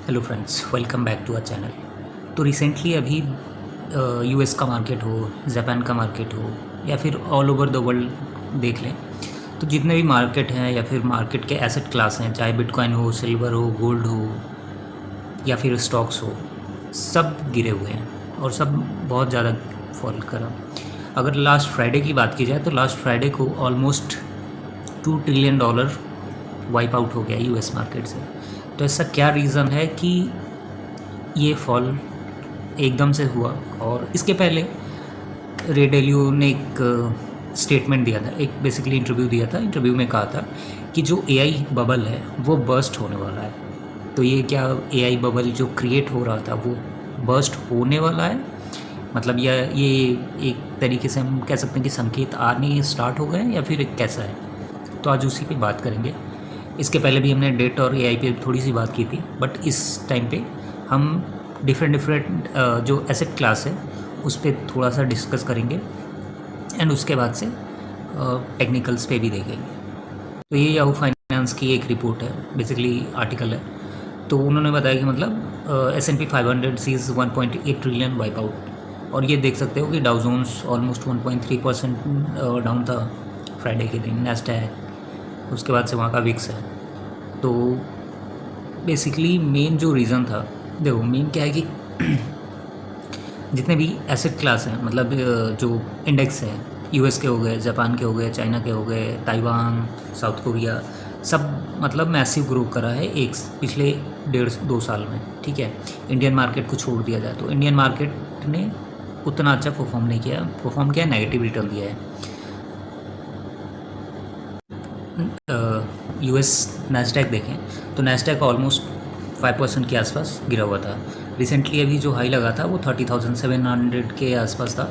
Hello friends, welcome back to our channel. तो recently अभी US का मार्केट हो, जापान का मार्केट हो या फिर ऑल ओवर द वर्ल्ड देख लें, तो जितने भी मार्केट हैं या फिर मार्केट के एसेट क्लास हैं, चाहे बिटकॉइन हो, सिल्वर हो, गोल्ड हो या फिर स्टॉक्स हो, सब गिरे हुए हैं और सब बहुत ज़्यादा फॉल करा। अगर लास्ट फ्राइडे की बात की जाए तो लास्ट फ्राइडे को ऑलमोस्ट $2 ट्रिलियन वाइप आउट हो गया यूएस मार्केट से। तो ऐसा क्या रीज़न है कि ये फॉल एकदम से हुआ? और इसके पहले रे डेलियो ने एक स्टेटमेंट दिया था, एक बेसिकली इंटरव्यू दिया था। इंटरव्यू में कहा था कि जो एआई बबल है वो बर्स्ट होने वाला है। तो ये क्या एआई बबल जो क्रिएट हो रहा था वो बर्स्ट होने वाला है? मतलब ये एक तरीके से हम कह सकते हैं कि संकेत आने स्टार्ट हो गए या फिर कैसा है? तो आज उसी पे बात करेंगे। इसके पहले भी हमने डेट और एआई पे थोड़ी सी बात की थी, बट इस टाइम पे हम डिफरेंट जो एसेट क्लास है उस पर थोड़ा सा डिस्कस करेंगे एंड उसके बाद से टेक्निकल्स पे भी देखेंगे। तो ये याहू फाइनेंस की एक रिपोर्ट है, बेसिकली आर्टिकल है। तो उन्होंने बताया कि मतलब S&P 500 seize 1.8 trillion wipe out. और ये देख सकते हो कि डाउ जोन्स ऑलमोस्ट 1.3% डाउन था फ्राइडे के दिन, नैस्डैक, उसके बाद से वहाँ का विक्स है। तो बेसिकली मेन जो रीज़न था, देखो मेन क्या है कि जितने भी एसेट क्लास हैं, मतलब जो इंडेक्स हैं, यूएस के हो गए, जापान के हो गए, चाइना के हो गए, ताइवान, साउथ कोरिया, सब मतलब मैसिव ग्रो करा है एक पिछले 1.5-2 साल में। ठीक है, इंडियन मार्केट को छोड़ दिया जाए तो इंडियन मार्केट ने उतना अच्छा परफॉर्म नहीं किया। परफॉर्म किया, नेगेटिव रिटर्न दिया है। यूएस नैस्डैक देखें तो नैस्डैक ऑलमोस्ट 5% के आसपास गिरा हुआ था। रिसेंटली अभी जो हाई लगा था वो 30,700 के आसपास था।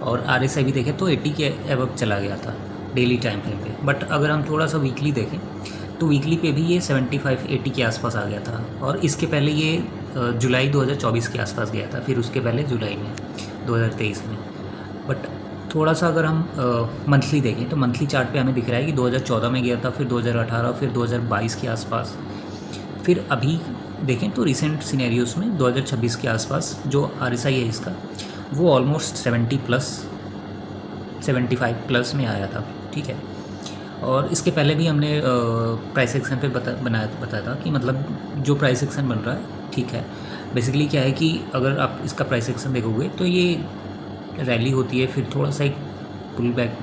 और RSI भी देखें तो 80 के एबव चला गया था डेली टाइम फ्रेम पे। बट अगर हम थोड़ा सा वीकली देखें तो वीकली पे भी ये 75-80 के आसपास आ गया था। और इसके पहले ये जुलाई 2024 के आसपास गया था, फिर उसके पहले जुलाई में 2023 में। बट थोड़ा सा अगर हम मंथली देखें तो मंथली चार्ट पे हमें दिख रहा है कि 2014 में गया था, फिर 2018, फिर 2022 के आसपास। फिर अभी देखें तो रिसेंट सिनेरियोस में 2026 के आसपास जो RSI है इसका, वो ऑलमोस्ट 75 प्लस में आया था। ठीक है, और इसके पहले भी हमने प्राइस एक्शन पे बताया था कि मतलब जो प्राइस एक्शन बन रहा है, ठीक है, बेसिकली क्या है कि अगर आप इसका प्राइस एक्शन देखोगे तो ये रैली होती है, फिर थोड़ा सा एक पुल बैक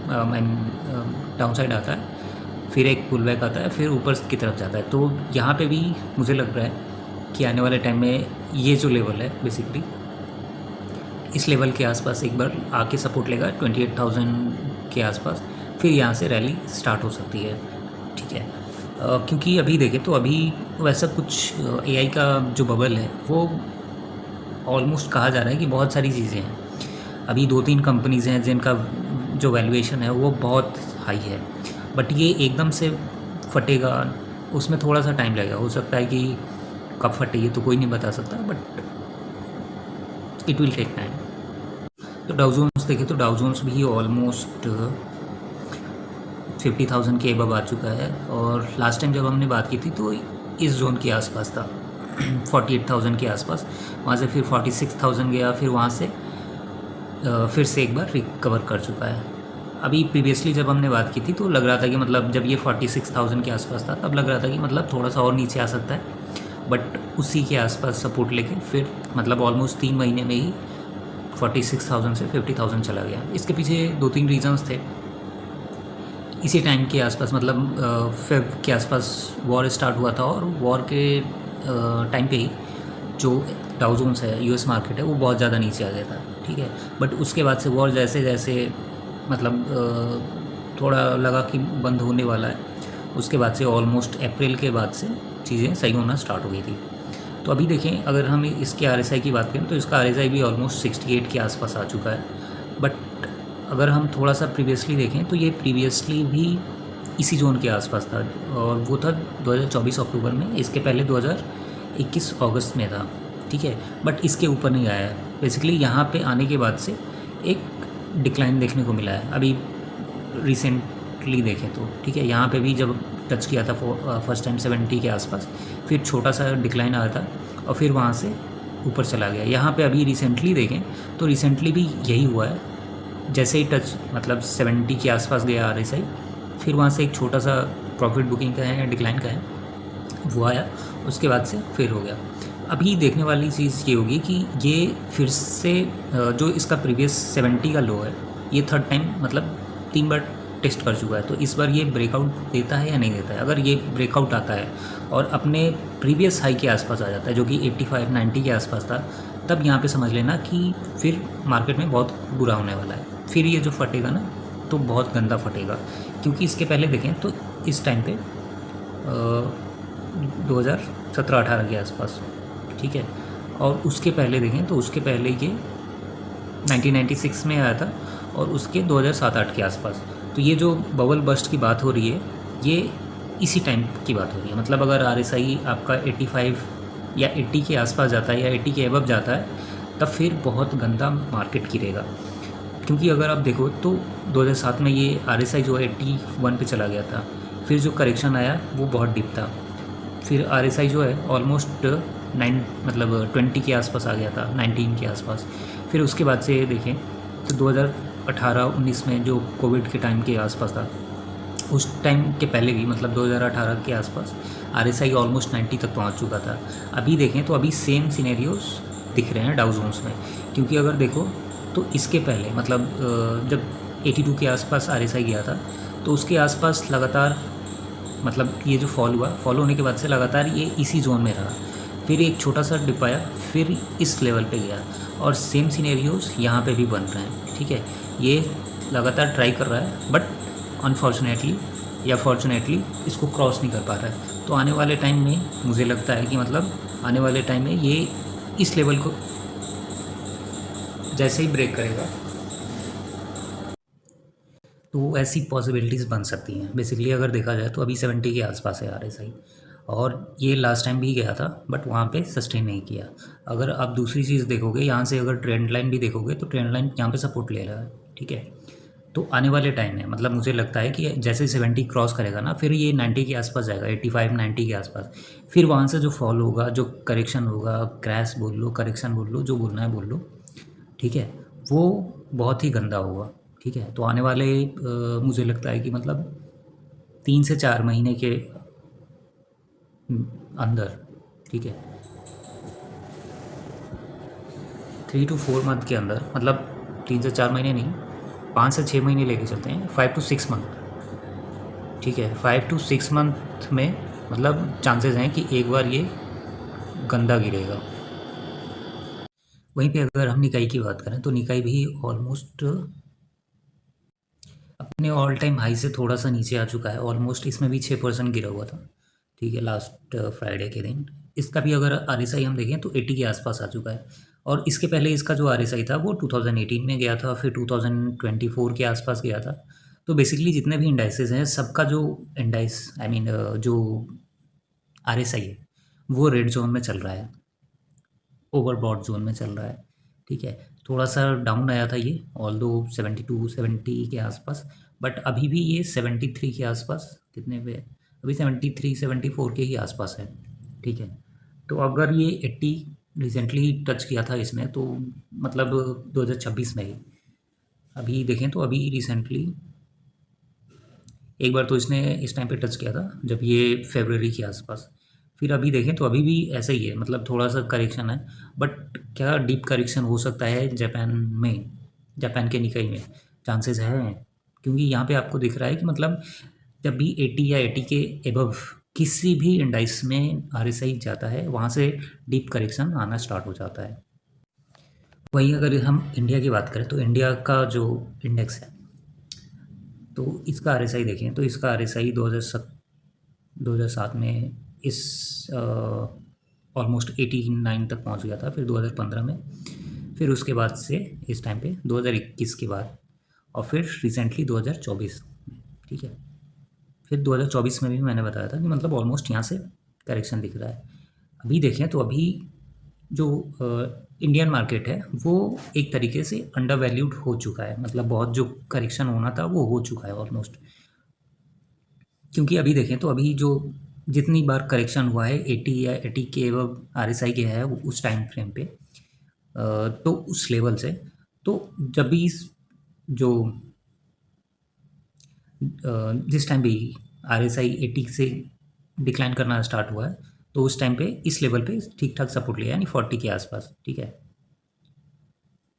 डाउन साइड आता है, फिर एक पुल बैक आता है, फिर ऊपर की तरफ जाता है। तो यहाँ पे भी मुझे लग रहा है कि आने वाले टाइम में ये जो लेवल है बेसिकली इस लेवल के आसपास एक बार आके सपोर्ट लेगा 28,000 के आसपास, फिर यहाँ से रैली स्टार्ट हो सकती है। ठीक है, क्योंकि अभी देखें तो अभी वैसा कुछ AI का जो बबल है वो ऑलमोस्ट कहा जा रहा है कि बहुत सारी चीज़ें हैं। अभी 2-3 कंपनीज़ हैं जिनका जो वैल्यूएशन है वो बहुत हाई है, बट ये एकदम से फटेगा, उसमें थोड़ा सा टाइम लगेगा। हो सकता है कि कब फटे ये तो कोई नहीं बता सकता, but it will take time. तो डाउ जोन्स देखें तो डाउ जोन्स भी ऑलमोस्ट 50,000 के अबव आ चुका है। और लास्ट टाइम जब हमने बात की थी तो इस जोन के आसपास था 48,000 के आसपास, वहाँ से फिर 46,000 गया, फिर वहाँ से फिर से एक बार रिकवर कर चुका है। अभी प्रीवियसली जब हमने बात की थी तो लग रहा था कि मतलब जब ये 46,000 के आसपास था तब लग रहा था कि मतलब थोड़ा सा और नीचे आ सकता है, बट उसी के आसपास सपोर्ट लेके फिर मतलब ऑलमोस्ट 3 महीने में ही 46,000 से 50,000 चला गया। इसके पीछे 2-3 रीजंस थे। इसी टाइम के आसपास मतलब फेब के आसपास वॉर स्टार्ट हुआ था, और वॉर के टाइम पे ही जो डाउ जोन्स है, यूएस मार्केट है, वो बहुत ज़्यादा नीचे आ गया था। ठीक है, बट उसके बाद से वॉर जैसे जैसे मतलब थोड़ा लगा कि बंद होने वाला है, उसके बाद से ऑलमोस्ट अप्रैल के बाद से चीज़ें सही होना स्टार्ट हो गई थी। तो अभी देखें अगर हम इसके RSI की बात करें तो इसका RSI भी ऑलमोस्ट 68 के आसपास आ चुका है। बट अगर हम थोड़ा सा प्रीवियसली देखें तो ये प्रीवियसली भी इसी जोन के आसपास था, और वो था 2024 अक्टूबर में, इसके पहले 2021 अगस्त में था। ठीक है, बट इसके ऊपर नहीं आया है। बेसिकली यहाँ पे आने के बाद से एक डिक्लाइन देखने को मिला है अभी रिसेंटली देखें तो। ठीक है, यहाँ पे भी जब टच किया था फर्स्ट टाइम 70 के आसपास, फिर छोटा सा डिक्लाइन आया था और फिर वहाँ से ऊपर चला गया। यहाँ पे अभी रिसेंटली देखें तो रिसेंटली भी यही हुआ है, जैसे ही टच मतलब 70 के आसपास गया RSI, फिर वहाँ से एक छोटा सा प्रॉफिट बुकिंग का है या डिक्लाइन का है वो आया, उसके बाद से फिर हो गया। अभी देखने वाली चीज़ ये होगी कि ये फिर से जो इसका प्रीवियस 70 का लो है, ये थर्ड टाइम मतलब 3 बार टेस्ट कर चुका है, तो इस बार ये ब्रेकआउट देता है या नहीं देता है। अगर ये ब्रेकआउट आता है और अपने प्रीवियस हाई के आसपास आ जाता है जो कि 85-90 के आसपास था, तब यहाँ पे समझ लेना कि फिर मार्केट में बहुत बुरा होने वाला है। फिर ये जो फटेगा ना तो बहुत गंदा फटेगा, क्योंकि इसके पहले देखें तो इस टाइम पे 2017-18 के आसपास, ठीक है, और उसके पहले देखें तो उसके पहले ये 1996 में आया था और उसके 2007-8 के आसपास। तो ये जो बबल बस्ट की बात हो रही है ये इसी टाइम की बात हो रही है। मतलब अगर RSI आपका 85 या 80 के आसपास जाता है या 80 के अबव जाता है, तब फिर बहुत गंदा मार्केट गिरेगा। क्योंकि अगर आप देखो तो 2007 में ये RSI जो है 81 पे चला गया था, फिर जो करेक्शन आया वो बहुत डीप था, फिर RSI जो है ऑलमोस्ट 20 के आसपास आ गया था, 19 के आसपास। फिर उसके बाद से देखें तो 2018-19 में जो कोविड के टाइम के आसपास था, उस टाइम के पहले भी मतलब 2018 के आसपास RSI ऑलमोस्ट 90 तक पहुंच चुका था। अभी देखें तो अभी सेम सिनेरियोज दिख रहे हैं डाउ जोन्स में, क्योंकि अगर देखो तो इसके पहले मतलब जब 82 के आसपास RSI गया था तो उसके आसपास लगातार मतलब ये जो फॉल हुआ, फॉल होने के बाद से लगातार ये इसी जोन में रहा, फिर एक छोटा सा डिप आया, फिर इस लेवल पे गया, और सेम सिनेरियोज यहाँ पे भी बन रहे हैं। ठीक है, ये लगातार ट्राई कर रहा है बट अनफॉर्चुनेटली या फॉर्चुनेटली इसको क्रॉस नहीं कर पा रहा है। तो आने वाले टाइम में मुझे लगता है कि मतलब आने वाले टाइम में ये इस लेवल को जैसे ही ब्रेक करेगा तो ऐसी पॉसिबिलिटीज़ बन सकती हैं। बेसिकली अगर देखा जाए तो अभी 70 के आसपास है RSI, और ये लास्ट टाइम भी गया था बट वहाँ पे सस्टेन नहीं किया। अगर आप दूसरी चीज़ देखोगे, यहाँ से अगर ट्रेंड लाइन भी देखोगे तो ट्रेंड लाइन यहाँ पे सपोर्ट ले रहा है। ठीक है, तो आने वाले टाइम में मतलब मुझे लगता है कि जैसे 70 क्रॉस करेगा ना, फिर ये 90 के आसपास जाएगा, 85-90 के आसपास। फिर वहाँ से जो फॉल होगा, जो करेक्शन होगा, क्रैश बोल लो, करेक्शन बोल लो, जो बोलना है बोल लो, ठीक है, वो बहुत ही गंदा होगा। ठीक है, तो आने वाले मुझे लगता है कि मतलब 3 से 4 महीने के अंदर, ठीक है, 3 to 4 मंथ के अंदर, मतलब 3 से 4 महीने नहीं, 5 से 6 महीने लेके चलते हैं, 5 to 6 मंथ। ठीक है, 5 to 6 मंथ में मतलब चांसेस हैं कि एक बार ये गंदा गिरेगा। वहीं पे अगर हम निकाई की बात करें तो निकाई भी ऑलमोस्ट अपने ऑल टाइम हाई से थोड़ा सा नीचे आ चुका है। ऑलमोस्ट इसमें भी 6% गिरा हुआ था। ठीक है, लास्ट फ्राइडे के दिन इसका भी अगर RSI हम देखें तो 80 के आसपास आ चुका है, और इसके पहले इसका जो RSI था वो 2018 में गया था, फिर 2024 के आसपास गया था। तो बेसिकली जितने भी इंडाइसेस हैं सबका जो इंडाइस आई मीन जो RSI है वो रेड जोन में चल रहा है, ओवरबॉट जोन में चल रहा है। ठीक है, थोड़ा सा डाउन आया था ये, ऑल दो 72-70 के आसपास, बट अभी भी ये 73 के आसपास, कितने पे है? अभी 73-74 के ही आसपास है। ठीक है, तो अगर ये 80 रिसेंटली टच किया था इसने, तो मतलब 2026 में ही अभी देखें तो अभी रिसेंटली एक बार तो इसने इस टाइम पे टच किया था जब ये फरवरी के आसपास, फिर अभी देखें तो अभी भी ऐसा ही है, मतलब थोड़ा सा करेक्शन है, बट क्या डीप करेक्शन हो सकता है जापान में, जापान के निकाई में चांसेस है, क्योंकि यहाँ पे आपको दिख रहा है कि मतलब जब भी 80 या 80 के एबव किसी भी इंडाइस में RSI जाता है, वहाँ से डीप करेक्शन आना स्टार्ट हो जाता है। वहीं अगर हम इंडिया की बात करें तो इंडिया का जो इंडेक्स है तो इसका RSI देखें तो इसका RSI 2007 में इस ऑलमोस्ट 89 तक पहुंच गया था, फिर 2015 में, फिर उसके बाद से इस टाइम पे 2021 के बाद, और फिर रिसेंटली 2024 में। ठीक है, फिर 2024 में भी मैंने बताया था कि मतलब ऑलमोस्ट यहाँ से करेक्शन दिख रहा है। अभी देखें तो अभी जो इंडियन मार्केट है वो एक तरीके से अंडर वैल्यूड हो चुका है, मतलब बहुत जो करेक्शन होना था वो हो चुका है ऑलमोस्ट। क्योंकि अभी देखें तो अभी जो जितनी बार करेक्शन हुआ है 80 या 80 के RSI के है उस टाइम फ्रेम पे, तो उस लेवल से, तो जब भी जो जिस टाइम भी RSI 80 से डिक्लाइन करना स्टार्ट हुआ है, तो उस टाइम पे इस लेवल पे ठीक ठाक सपोर्ट लिया, यानी 40 के आसपास, ठीक है।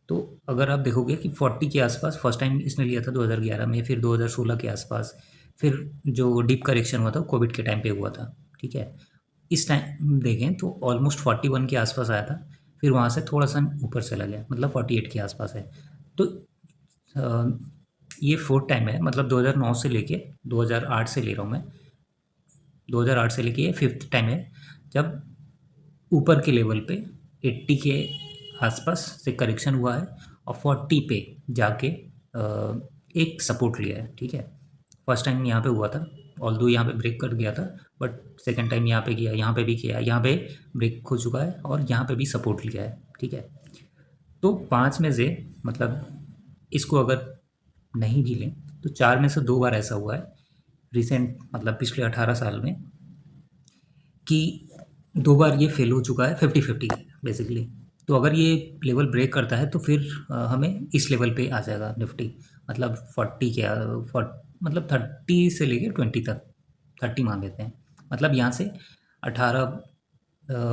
तो अगर आप देखोगे कि 40 के आसपास फर्स्ट टाइम इसने लिया था 2011 में, फिर 2016 के आसपास, फिर जो डीप करेक्शन हुआ था कोविड के टाइम पे हुआ था, ठीक है। इस टाइम देखें तो ऑलमोस्ट 41 के आसपास आया था, फिर वहाँ से थोड़ा सा ऊपर चला गया, मतलब 48 के आसपास है। तो अ, ये फोर्थ टाइम है, मतलब 2009 से लेके 2008 से ले रहा हूँ मैं, 2008 से लेके ये फिफ्थ टाइम है जब ऊपर के लेवल पे 80 के आसपास से करेक्शन हुआ है और 40 पे जाके एक सपोर्ट लिया है, ठीक है। फर्स्ट टाइम यहाँ पे हुआ था, ऑल्दो यहाँ पे ब्रेक कर गया था, बट सेकंड टाइम यहाँ पे किया, यहाँ पे भी किया, यहाँ पे ब्रेक हो चुका है और यहाँ पे भी सपोर्ट लिया है, ठीक है। तो 5 में से मतलब इसको अगर नहीं भी लें तो 4 में से 2 बार ऐसा हुआ है रिसेंट, मतलब पिछले 18 साल में, कि 2 बार ये फेल हो चुका है 50-50 बेसिकली। तो अगर ये लेवल ब्रेक करता है तो फिर हमें इस लेवल पे आ जाएगा निफ्टी, मतलब 40 के मतलब 30 से लेकर 20 तक, 30 मान लेते हैं, मतलब यहाँ से 18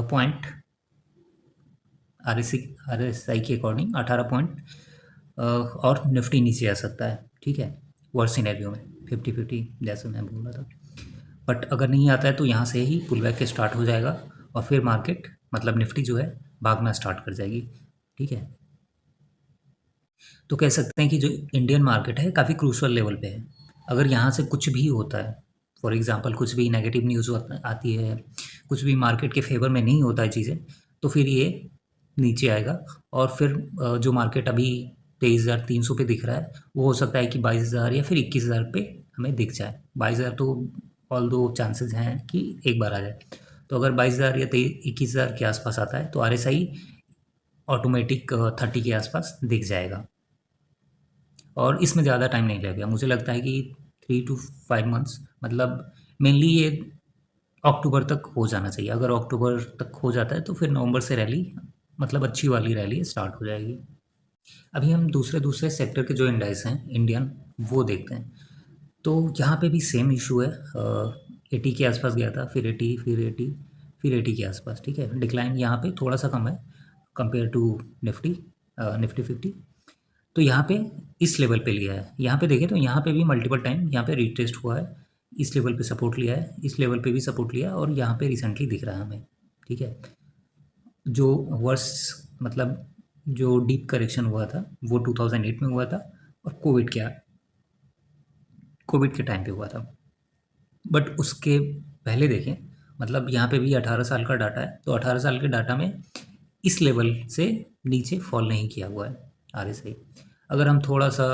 पॉइंट RSI के अकॉर्डिंग 18 पॉइंट और निफ्टी नीचे आ सकता है, ठीक है, वर्स्ट सिनेरियो में 50-50 जैसे मैं बोल रहा था। बट अगर नहीं आता है तो यहाँ से ही पुल बैक के स्टार्ट हो जाएगा और फिर मार्केट, मतलब निफ्टी जो है भागना स्टार्ट कर जाएगी, ठीक है। तो कह सकते हैं कि जो इंडियन मार्केट है काफ़ी क्रूशल लेवल पे है। अगर यहाँ से कुछ भी होता है, फॉर एग्जांपल कुछ भी नेगेटिव न्यूज़ आती है, कुछ भी मार्केट के फेवर में नहीं होता है चीज़ें, तो फिर ये नीचे आएगा और फिर जो मार्केट अभी 23,300 पे दिख रहा है वो हो सकता है कि 22,000 या फिर 21,000 पे हमें दिख जाए। 22,000 तो ऑल दो चांसेस हैं कि एक बार आ जाए। तो अगर 22,000 या 21,000 के आसपास आता है तो RSI ऑटोमेटिक 30 के आसपास दिख जाएगा और इसमें ज़्यादा टाइम नहीं लगेगा। मुझे लगता है कि 3 to 5 मंथ्स, मतलब मेनली ये अक्टूबर तक हो जाना चाहिए। अगर अक्टूबर तक हो जाता है तो फिर नवंबर से रैली, मतलब अच्छी वाली रैली स्टार्ट हो जाएगी। अभी हम दूसरे दूसरे सेक्टर के जो इंडाइस हैं इंडियन, वो देखते हैं। तो यहाँ पे भी सेम इशू है, 80 के आसपास गया था, फिर 80, फिर 80, फिर 80 के आसपास, ठीक है। डिक्लाइन यहाँ पे थोड़ा सा कम है कंपेयर टू निफ्टी, निफ्टी 50। तो यहाँ पे इस लेवल पे लिया है, यहाँ पे देखें तो यहाँ पे भी मल्टीपल टाइम यहाँ पे रिटेस्ट हुआ है, इस लेवल पे सपोर्ट लिया है, इस लेवल पे भी सपोर्ट लिया है और यहाँ पे रिसेंटली दिख रहा है हमें, ठीक है। जो वर्स, मतलब जो डीप करेक्शन हुआ था वो 2008 में हुआ था और कोविड के टाइम पे हुआ था। बट उसके पहले देखें, मतलब यहाँ पे भी 18 साल का डाटा है, तो 18 साल के डाटा में इस लेवल से नीचे फॉल नहीं किया हुआ है RSI। अगर हम थोड़ा सा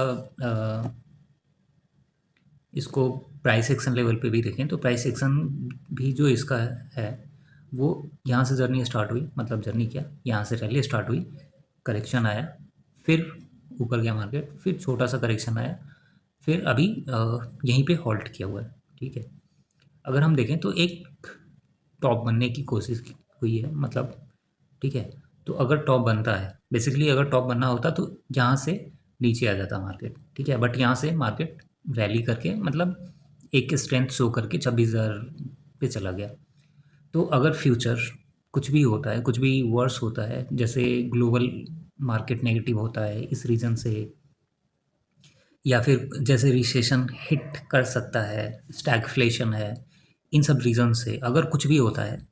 इसको प्राइस एक्शन लेवल पे भी देखें तो प्राइस एक्शन भी जो इसका है वो यहाँ से जर्नी स्टार्ट हुई, मतलब जर्नी क्या, यहाँ से रैली स्टार्ट हुई, करेक्शन आया, फिर ऊपर गया मार्केट, फिर छोटा सा करेक्शन आया, फिर अभी यहीं पे हॉल्ट किया हुआ है, ठीक है। अगर हम देखें तो एक टॉप बनने की कोशिश हुई है, मतलब, ठीक है। तो अगर टॉप बनता है, बेसिकली अगर टॉप बनना होता तो यहाँ से नीचे आ जाता मार्केट, ठीक है। बट यहाँ से मार्केट रैली करके, मतलब एक स्ट्रेंथ शो करके 26,000 पे चला गया। तो अगर फ्यूचर कुछ भी होता है, कुछ भी वर्स होता है, जैसे ग्लोबल मार्केट नेगेटिव होता है इस रीज़न से, या फिर जैसे रिसेशन हिट कर सकता है, स्टैगफ्लेशन है, इन सब रीज़न से अगर कुछ भी होता है,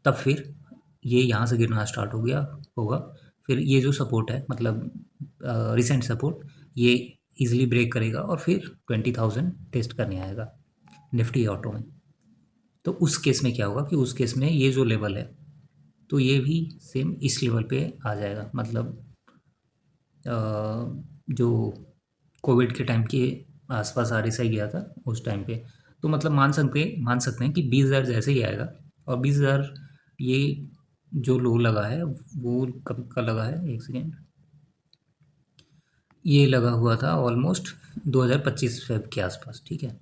तब फिर ये यहाँ से गिरना स्टार्ट हो गया होगा। फिर ये जो सपोर्ट है, मतलब रिसेंट सपोर्ट, ये इजीली ब्रेक करेगा और फिर 20,000 टेस्ट करने आएगा निफ्टी ऑटो में। तो उस केस में क्या होगा कि उस केस में ये जो लेवल है तो ये भी सेम इस लेवल पे आ जाएगा, मतलब जो कोविड के टाइम के आसपास RSI गया था उस टाइम पे। तो मतलब मान सकते हैं कि 20,000 जैसे ही आएगा, और 20,000 ये जो लो लगा है वो कब का लगा है, एक सेकेंड, ये लगा हुआ था ऑलमोस्ट 2025 फेब के आसपास, ठीक है।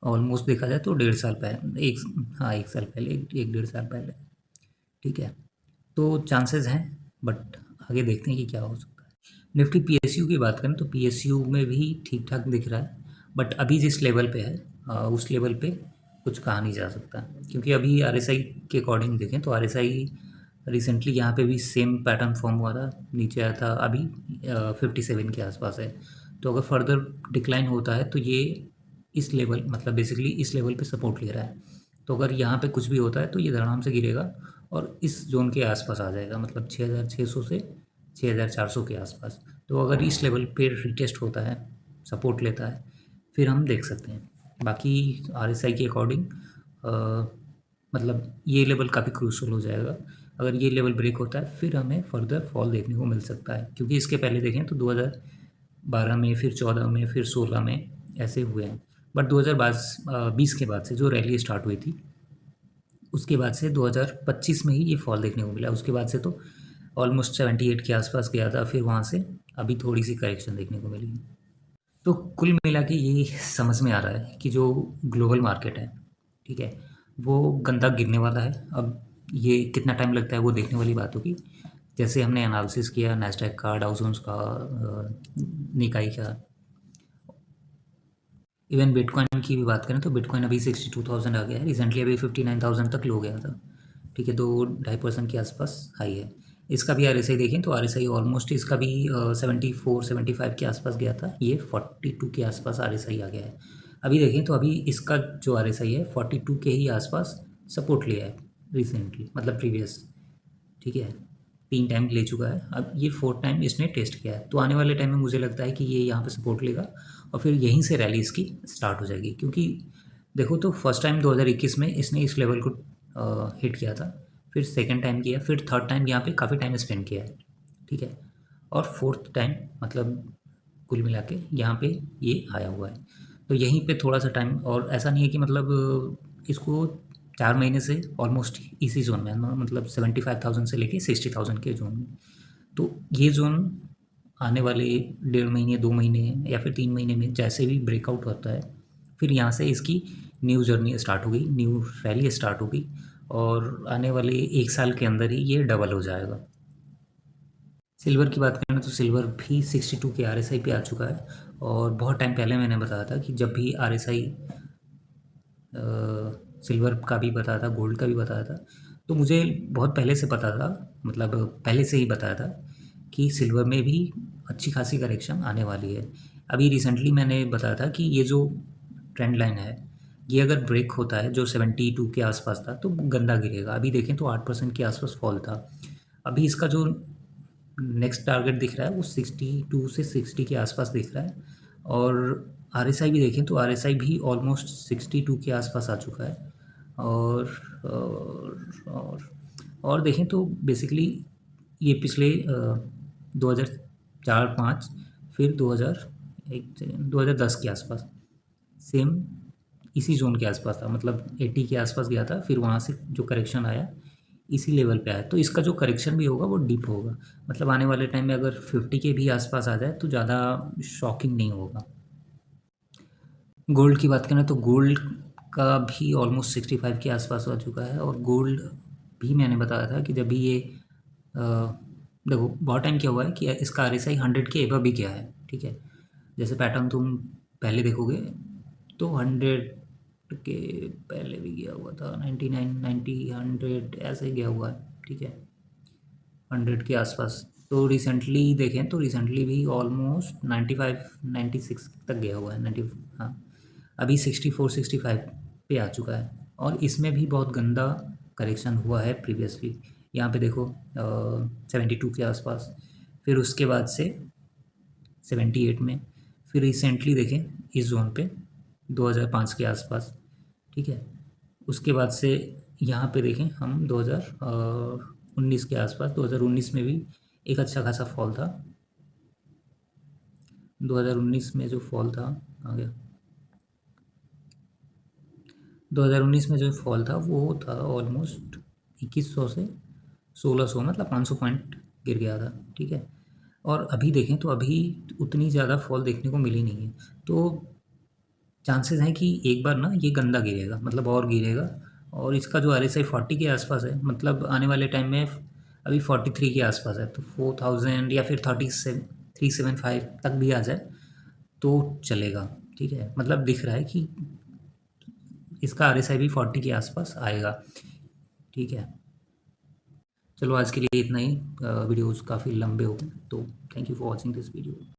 ऑलमोस्ट देखा जाए तो 1.5 साल पहले, हाँ 1 साल पहले, एक 1.5 साल पहले। ठीक है, तो चांसेस हैं, बट आगे देखते हैं कि क्या हो सकता है। निफ्टी पीएसयू की बात करें तो पीएसयू में भी ठीक ठाक दिख रहा है, बट अभी जिस लेवल पे है उस लेवल पे कुछ कहा नहीं जा सकता, क्योंकि अभी आरएसआई के अकॉर्डिंग देखें तो आरएसआई रिसेंटली यहाँ पे भी सेम पैटर्न फॉर्म हुआ था, नीचे आया था, अभी 57 के आसपास है। तो अगर फर्दर डिक्लाइन होता है तो ये इस लेवल, मतलब बेसिकली इस लेवल पे सपोर्ट ले रहा है। तो अगर यहाँ पे कुछ भी होता है तो ये धड़ाम से गिरेगा और इस जोन के आसपास आ जाएगा, मतलब 6600 से 6400 के आसपास। तो अगर इस लेवल पे रिटेस्ट होता है, सपोर्ट लेता है, फिर हम देख सकते हैं। बाकी आरएसआई के अकॉर्डिंग मतलब ये लेवल काफ़ी क्रूशल हो जाएगा। अगर ये लेवल ब्रेक होता है फिर हमें फर्दर फॉल देखने को मिल सकता है, क्योंकि इसके पहले देखें तो 2012 में, फिर 14 में, फिर 16 में ऐसे हुए हैं। बट 2020 के बाद से जो रैली स्टार्ट हुई थी, उसके बाद से 2025 में ही ये फॉल देखने को मिला। उसके बाद से तो ऑलमोस्ट 78 के आसपास गया था, फिर वहाँ से अभी थोड़ी सी करेक्शन देखने को मिली। तो कुल मिला के ये समझ में आ रहा है कि जो ग्लोबल मार्केट है, ठीक है, वो गंदा गिरने वाला है। अब ये कितना टाइम लगता है वो देखने वाली बात होगी। जैसे हमने एनालिसिस किया नैस्डैक का, डाउ जोन्स का, निकाई का, इवन बिटकॉइन की भी बात करें तो बिटकॉइन अभी 62,000 आ गया है, रिसेंटली अभी 59,000 तक लो गया था। ठीक है, तो 2.5% के आसपास हाई है। इसका भी आरएसआई देखें तो आरएसआई ऑलमोस्ट इसका भी 74-75 के आसपास गया था, ये 42 के आसपास आरएसआई आ गया है। अभी देखें तो अभी इसका जो आरएसआई है 42 के ही आसपास सपोर्ट लिया है रिसेंटली, मतलब प्रीवियस। ठीक है, 3 टाइम ले चुका है, अब ये 4th टाइम इसने टेस्ट किया है। तो आने वाले टाइम में मुझे लगता है कि ये यहाँ पे सपोर्ट लेगा और फिर यहीं से रैली इसकी स्टार्ट हो जाएगी। क्योंकि देखो तो फर्स्ट टाइम 2021 में इसने इस लेवल को हिट किया था, फिर सेकंड टाइम किया, फिर थर्ड टाइम यहाँ पे काफ़ी टाइम स्पेंड किया है। ठीक है, और फोर्थ टाइम मतलब कुल मिला के यहाँ पे ये आया हुआ है। तो यहीं पे थोड़ा सा टाइम, और ऐसा नहीं है कि मतलब इसको 4 महीने से ऑलमोस्ट इसी जोन में है, मतलब 75,000 से लेके 60,000 के जोन में। तो ये जोन आने वाले 1.5 महीने, 2 महीने या फिर 3 महीने में जैसे भी ब्रेकआउट होता है, फिर यहाँ से इसकी न्यू जर्नी स्टार्ट होगी, न्यू रैली स्टार्ट होगी, और आने वाले 1 साल के अंदर ही ये डबल हो जाएगा। सिल्वर की बात करें तो सिल्वर भी 62 के आरएसआई पे आ चुका है। और बहुत टाइम पहले मैंने बताया था कि जब भी आरएसआई सिल्वर का भी बताया था, गोल्ड का भी बताया था, तो मुझे बहुत पहले से पता था, मतलब पहले से ही बताया था कि सिल्वर में भी अच्छी खासी करेक्शन आने वाली है। अभी रिसेंटली मैंने बताया था कि ये जो ट्रेंड लाइन है, ये अगर ब्रेक होता है जो 72 के आसपास था तो गंदा गिरेगा। अभी देखें तो 8% के आसपास फॉल था। अभी इसका जो नेक्स्ट टारगेट दिख रहा है वो 62 से 60 के आसपास दिख रहा है। और आरएसआई भी देखें तो आरएसआई भी ऑलमोस्ट 62 के आसपास आ चुका है। और और देखें तो बेसिकली ये पिछले 2004-5, फिर 2010 के आसपास सेम इसी जोन के आसपास था, मतलब 80 के आसपास गया था, फिर वहाँ से जो करेक्शन आया इसी लेवल पे आया। तो इसका जो करेक्शन भी होगा वो डीप होगा, मतलब आने वाले टाइम में अगर 50 के भी आसपास आ जाए तो ज़्यादा शॉकिंग नहीं होगा। गोल्ड की बात करें तो गोल्ड का भी ऑलमोस्ट 65 के आसपास आ चुका है। और गोल्ड भी मैंने बताया था कि जब भी ये देखो बहुत टाइम क्या हुआ है कि इसका आरएसआई 100 के एबव भी गया है। ठीक है, जैसे पैटर्न तुम पहले देखोगे तो 100 के पहले भी गया हुआ था, 99, 90, 100 ऐसे गया हुआ है। ठीक है, 100 के आसपास। तो रिसेंटली देखें तो रिसेंटली भी ऑलमोस्ट 95, 96 तक गया हुआ है, 90, हाँ अभी 64, 65 पे आ चुका है। और इसमें भी बहुत गंदा करेक्शन हुआ है प्रीवियसली। यहाँ पे देखो 72 के आसपास, फिर उसके बाद से 78 में, फिर रिसेंटली देखें इस जोन पे 2005 के आसपास। ठीक है, उसके बाद से यहाँ पे देखें हम 2019 के आसपास, 2019 में भी एक अच्छा खासा फॉल था। 2019 में जो फॉल था, आ गया, 2019 में जो फॉल था वो था ऑलमोस्ट 2100 से 1600, मतलब 500 पॉइंट गिर गया था। ठीक है, और अभी देखें तो अभी उतनी ज़्यादा फॉल देखने को मिली नहीं है। तो चांसेस हैं कि एक बार ना ये गंदा गिरेगा, मतलब और गिरेगा, और इसका जो RSI 40 के आसपास है, मतलब आने वाले टाइम में अभी 43 के आसपास है, तो 4000 या फिर 375 तक भी आ जाए तो चलेगा। ठीक है, मतलब दिख रहा है कि इसका RSI भी 40 के आसपास आएगा। ठीक है, चलो आज के लिए इतना ही। वीडियोस काफ़ी लंबे हो गए, तो thank you for watching this video.